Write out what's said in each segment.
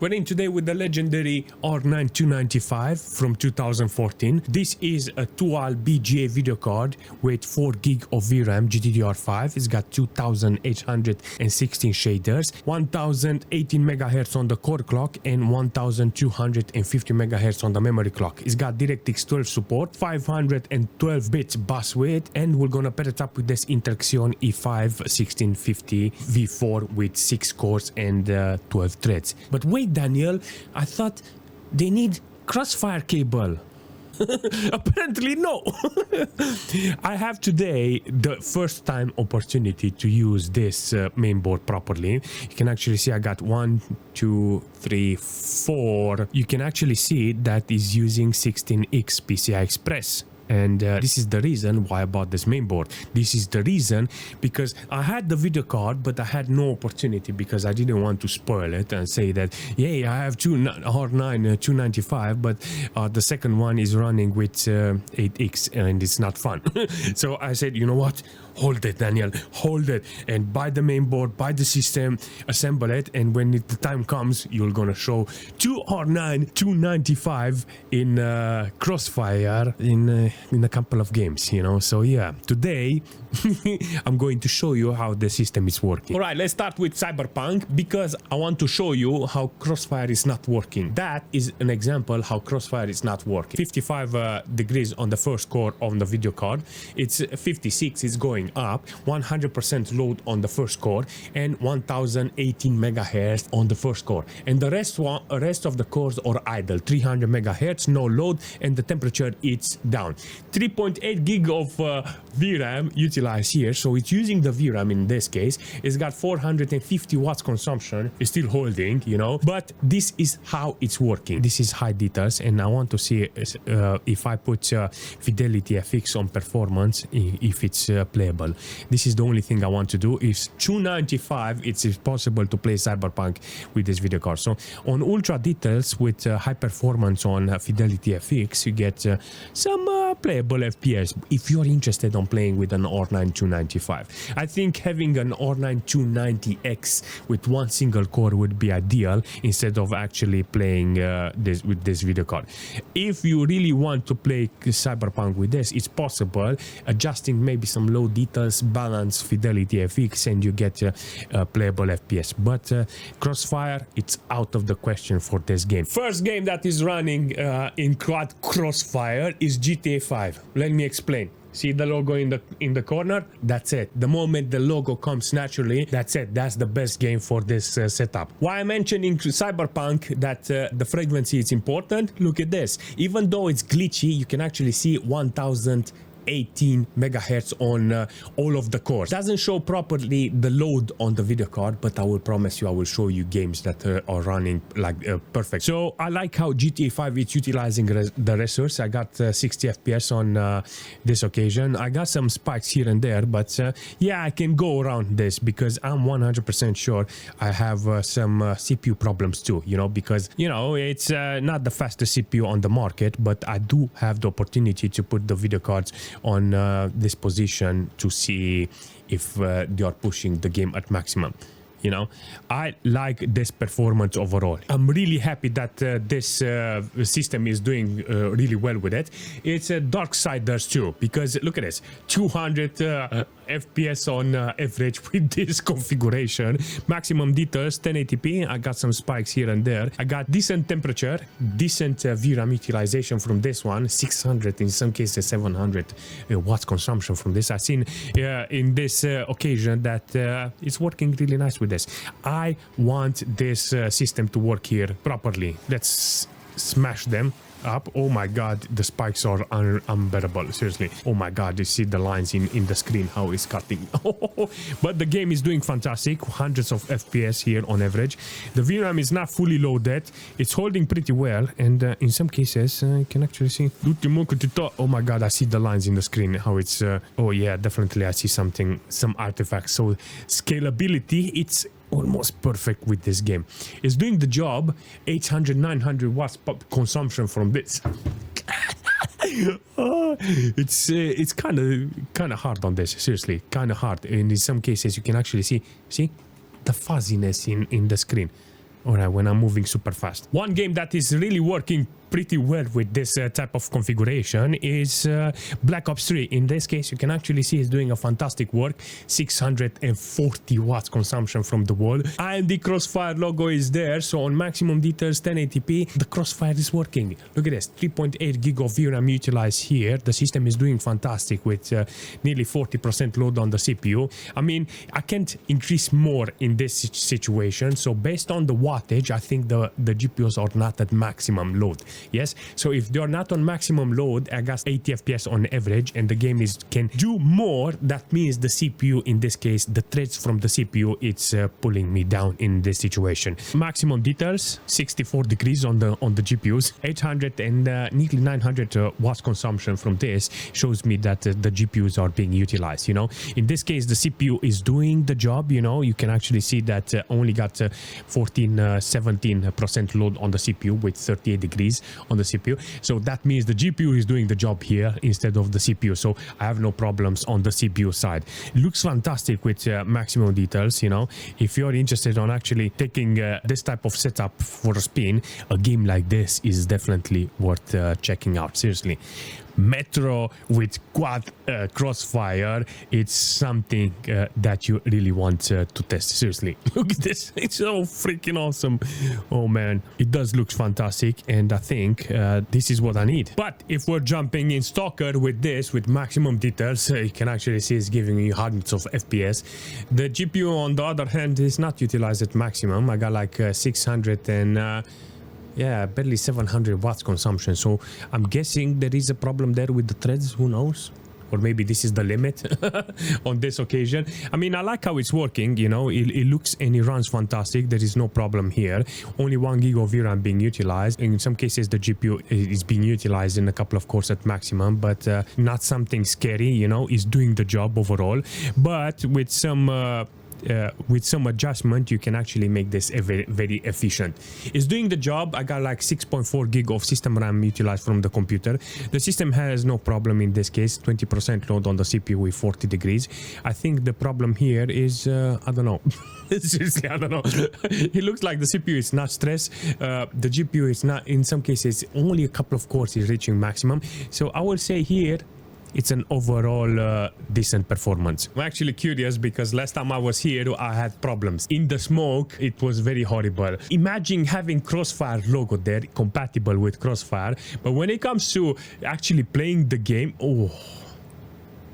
We're in today with the legendary R9 295 from 2014. This is a dual BGA video card with 4 gig of VRAM GDDR5. It's got 2816 shaders, 1018 MHz on the core clock and 1250 MHz on the memory clock. It's got DirectX 12 support, 512 bits bus width, and we're gonna pair it up with this Intel E5 1650 V4 with 6 cores and 12 threads. But wait, Daniel, I thought they need Crossfire cable. Apparently no. I have today the first time opportunity to use this mainboard properly. You can actually see I got 1, 2, 3, 4. You can actually see that is using 16X PCI Express. And this is the reason why I bought this mainboard. This is the reason because I had the video card, but I had no opportunity because I didn't want to spoil it and say that, yay, I have R9 295, but the second one is running with 8X and it's not fun. So I said, you know what? Hold it, Daniel, hold it, and buy the mainboard, buy the system, assemble it, and when the time comes, you're gonna show 2 R9 295 in Crossfire in a couple of games, you know. So yeah, today I'm going to show you how the system is working. All right, let's start with Cyberpunk because I want to show you how Crossfire is not working. That is an example how Crossfire is not working. 55 degrees on the first core on the video card. It's 56. It's going up. 100% load on the first core and 1018 megahertz on the first core. And the rest of the cores are idle. 300 megahertz, no load, and the temperature is down. 3.8 gig of VRAM utilized here, so it's using the VRAM in this case. It's got 450 watts consumption. It's still holding, you know, but this is how it's working. This is high details, and I want to see if I put Fidelity FX on performance, if it's playable. This is the only thing I want to do. If 295, it's possible to play Cyberpunk with this video card. So on ultra details with high performance on Fidelity FX, you get some playable FPS if you're interested on playing with an R9 295. I think having an R9 290X with one single core would be ideal instead of actually playing with this video card. If you really want to play Cyberpunk with this, it's possible, adjusting maybe some low details, balance Fidelity FX, and you get playable FPS. But Crossfire, it's out of the question for this game. First game that is running in Quad Crossfire is GTA 5. Let me explain. See the logo in the corner? That's it. The moment the logo comes naturally, that's it. That's the best game for this setup. Why I'm mentioning Cyberpunk that the frequency is important? Look at this. Even though it's glitchy, you can actually see 1018 megahertz on all of the cores. Doesn't show properly the load on the video card, but I will promise you I will show you games that are running like perfect. So I like how GTA 5 is utilizing the resource. I got 60 FPS on this occasion. I got some spikes here and there, but yeah, I can go around this because I'm 100% sure I have some CPU problems too, you know, because, you know, it's not the fastest CPU on the market, but I do have the opportunity to put the video cards on this position to see if they are pushing the game at maximum. You know, I like this performance overall. I'm really happy that this system is doing really well with it. It's a Darksiders too, because look at this, 200 FPS on average with this configuration. Maximum details, 1080p. I got some spikes here and there. I got decent temperature, decent VRAM utilization from this one, 600, in some cases 700 watts consumption from this. I've seen in this occasion that it's working really nice with this. I want this system to work here properly. Let's smash them up. Oh my god, the spikes are unbearable, seriously. Oh my god, you see the lines in the screen, how it's cutting. But the game is doing fantastic, hundreds of FPS here on average. The VRAM is not fully loaded, it's holding pretty well, and in some cases you can actually see, oh my god, I see the lines in the screen, how it's oh yeah, definitely I see some artifacts. So scalability, it's almost perfect with this game. It's doing the job. 800-900 watts consumption from this. It's kind of hard on this, seriously, kind of hard. And in some cases you can actually see the fuzziness in the screen. All right, when I'm moving super fast. One game that is really working pretty well with this type of configuration is Black Ops 3. In this case, you can actually see it's doing a fantastic work. 640 watts consumption from the wall. And the Crossfire logo is there. So on maximum details, 1080p, the Crossfire is working. Look at this, 3.8 gig of VRAM utilized here. The system is doing fantastic with nearly 40% load on the CPU. I mean, I can't increase more in this situation. So based on the wattage, I think the GPUs are not at maximum load. Yes, so if they're not on maximum load, I guess 80 FPS on average, and the game can do more. That means the CPU, in this case, the threads from the CPU, it's pulling me down in this situation. Maximum details, 64 degrees on the GPUs, 800 and nearly 900 watts consumption from this shows me that the GPUs are being utilized. You know, in this case, the CPU is doing the job. You know, you can actually see that only got 17% load on the CPU with 38 degrees on the CPU. So that means the GPU is doing the job here instead of the CPU. So I have no problems on the CPU side. It looks fantastic with maximum details. You know, if you're interested on actually taking this type of setup for a spin, a game like this is definitely worth checking out. Seriously. Metro with Quad Crossfire, it's something that you really want to test. Seriously, look at this, it's so freaking awesome. Oh man, it does look fantastic, and I think this is what I need. But if we're jumping in S.T.A.L.K.E.R with this, with maximum details, you can actually see it's giving you hundreds of FPS. The GPU on the other hand is not utilized at maximum. I got like 600 and yeah, barely 700 watts consumption. So I'm guessing there is a problem there with the threads. Who knows? Or maybe this is the limit on this occasion. I mean, I like how it's working. You know, it looks and it runs fantastic. There is no problem here. Only 1 gig of VRAM being utilized. In some cases, the GPU is being utilized in a couple of cores at maximum, but not something scary. You know, it's doing the job overall. But with some adjustment, you can actually make this very, very efficient. It's doing the job. I got like 6.4 gig of system RAM utilized from the computer. The system has no problem in this case. 20% load on the CPU with 40 degrees. I think the problem here is I don't know. Seriously, I don't know. It looks like the CPU is not stressed. The GPU is not. In some cases, only a couple of cores is reaching maximum. So I will say here, it's an overall decent performance. I'm actually curious because last time I was here, I had problems. In the smoke, it was very horrible. Imagine having Crossfire logo there, compatible with Crossfire, but when it comes to actually playing the game, oh,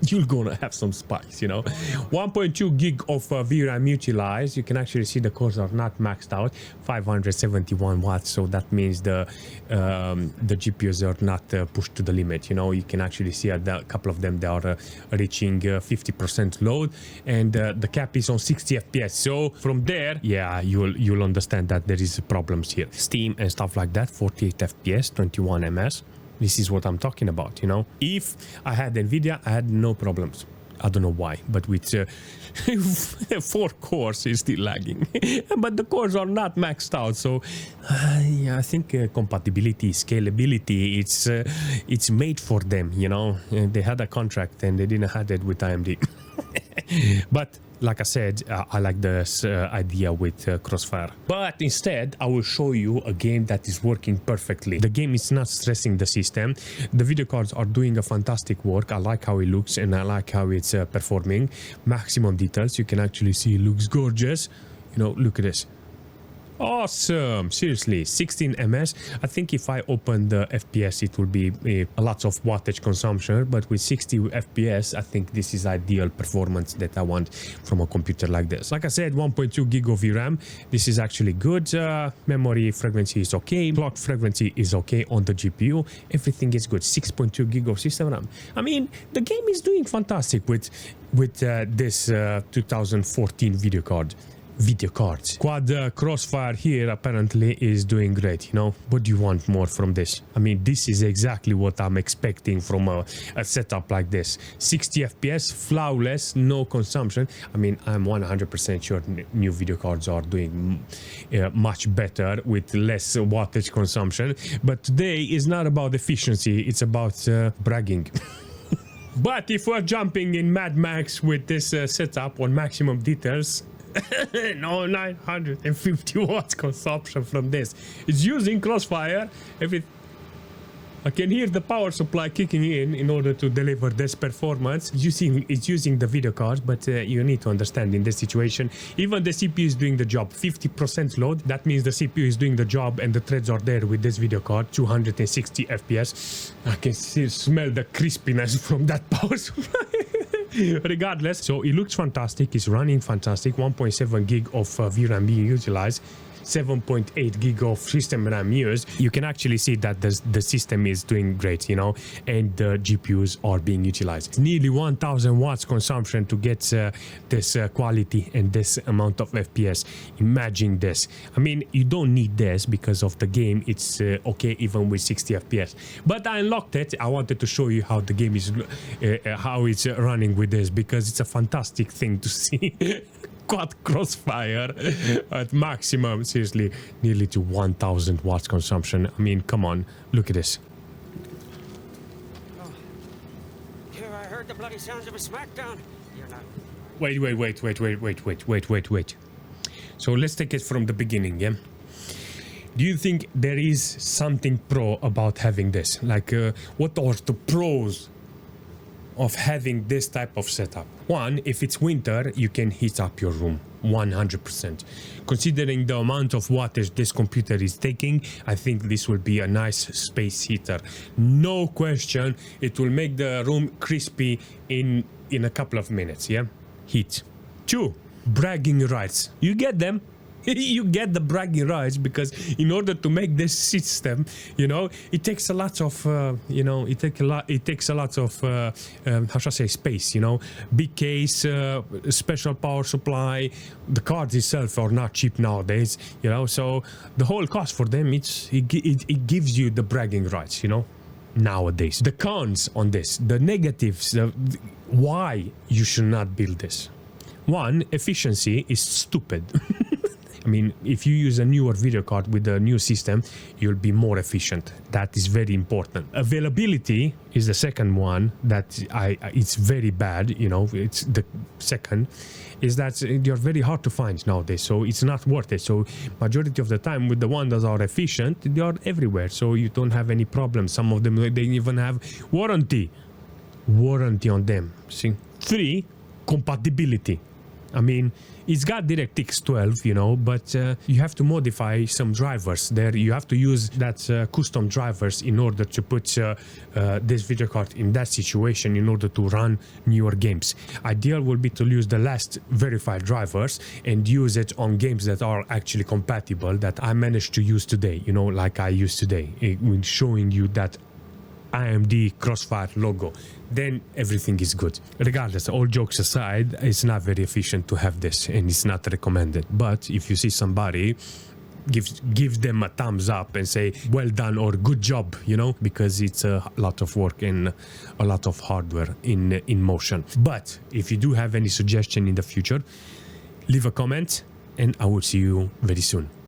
you're gonna have some spikes, you know. 1.2 gig of VRAM utilized. You can actually see the cores are not maxed out. 571 watts, so that means the GPUs are not pushed to the limit. You know, you can actually see a couple of them, they are reaching 50% load, and the cap is on 60 FPS. So from there, yeah, you'll understand that there is problems here. Steam and stuff like that, 48 FPS, 21 ms. This is what I'm talking about, you know. If I had NVIDIA, I had no problems. I don't know why, but with 4 cores is still lagging. But the cores are not maxed out, so yeah, I think compatibility, scalability, it's made for them, you know. They had a contract and they didn't have it with AMD. But like I said, I like this idea with Crossfire. But instead, I will show you a game that is working perfectly. The game is not stressing the system. The video cards are doing a fantastic work. I like how it looks and I like how it's performing. Maximum details. You can actually see it looks gorgeous. You know, look at this. Awesome, seriously, 16 ms. I think if I open the FPS, it will be a lot of wattage consumption, but with 60 FPS, I think this is ideal performance that I want from a computer like this. Like I said, 1.2 gig of VRAM. This is actually good. Memory frequency is okay. Clock frequency is okay on the GPU. Everything is good. 6.2 gig of system RAM. I mean, the game is doing fantastic with this 2014 video cards. Quad Crossfire here apparently is doing great. You know, what do you want more from this? I mean, this is exactly what I'm expecting from a setup like this. 60 FPS, flawless, no consumption. I mean, I'm 100% sure new video cards are doing much better with less wattage consumption. But today is not about efficiency, it's about bragging. But if we're jumping in Mad Max with this setup on maximum details, No, 950 watts consumption from this. It's using Crossfire. I can hear the power supply kicking in order to deliver this performance. It's using the video card, but you need to understand in this situation, even the CPU is doing the job. 50% load, that means the CPU is doing the job and the threads are there with this video card. 260 FPS. I can smell the crispiness from that power supply. Regardless, so it looks fantastic. It's running fantastic. 1.7 gig of VRAM being utilized. 7.8 gig of system RAM used. You can actually see that the system is doing great, you know, and the GPUs are being utilized. It's nearly 1000 watts consumption to get this quality and this amount of FPS. Imagine this. I mean, you don't need this because of the game. It's okay even with 60 FPS. But I unlocked it. I wanted to show you how the game is, how it's running with this, because it's a fantastic thing to see. Quad Crossfire at maximum, seriously, nearly to 1000 watts consumption. I mean, come on, look at this. Oh. Here I heard the bloody sounds of a smackdown. You're not... Wait. So let's take it from the beginning, yeah? Do you think there is something pro about having this? Like, what are the pros of having this type of setup? One, if it's winter, you can heat up your room 100%. Considering the amount of wattage this computer is taking, I think this will be a nice space heater. No question, it will make the room crispy in a couple of minutes, yeah? Heat. Two, bragging rights. You get them. You get the bragging rights because in order to make this system, you know, it takes a lot of, you know, it takes a lot of, how should I say, space, you know, big case, special power supply. The cards itself are not cheap nowadays, you know, so the whole cost for them, it gives you the bragging rights, you know, nowadays. The cons on this, the negatives, why you should not build this. One, efficiency is stupid. I mean, if you use a newer video card with a new system, you'll be more efficient. That is very important. Availability is the second one that it's very bad, you know, it's the second, is that they're very hard to find nowadays, so it's not worth it. So majority of the time with the ones that are efficient, they are everywhere, so you don't have any problems. Some of them, they even have warranty on them, see? 3, compatibility. I mean, it's got DirectX 12, you know, but you have to modify some drivers there. You have to use that custom drivers in order to put this video card in that situation in order to run newer games. Ideal will be to use the last verified drivers and use it on games that are actually compatible that I managed to use today, you know, like I used today, when showing you that AMD Crossfire logo, then everything is good. Regardless, all jokes aside, it's not very efficient to have this and it's not recommended. But if you see somebody, give them a thumbs up and say well done or good job, you know, because it's a lot of work and a lot of hardware in motion. But if you do have any suggestion in the future, leave a comment and I will see you very soon.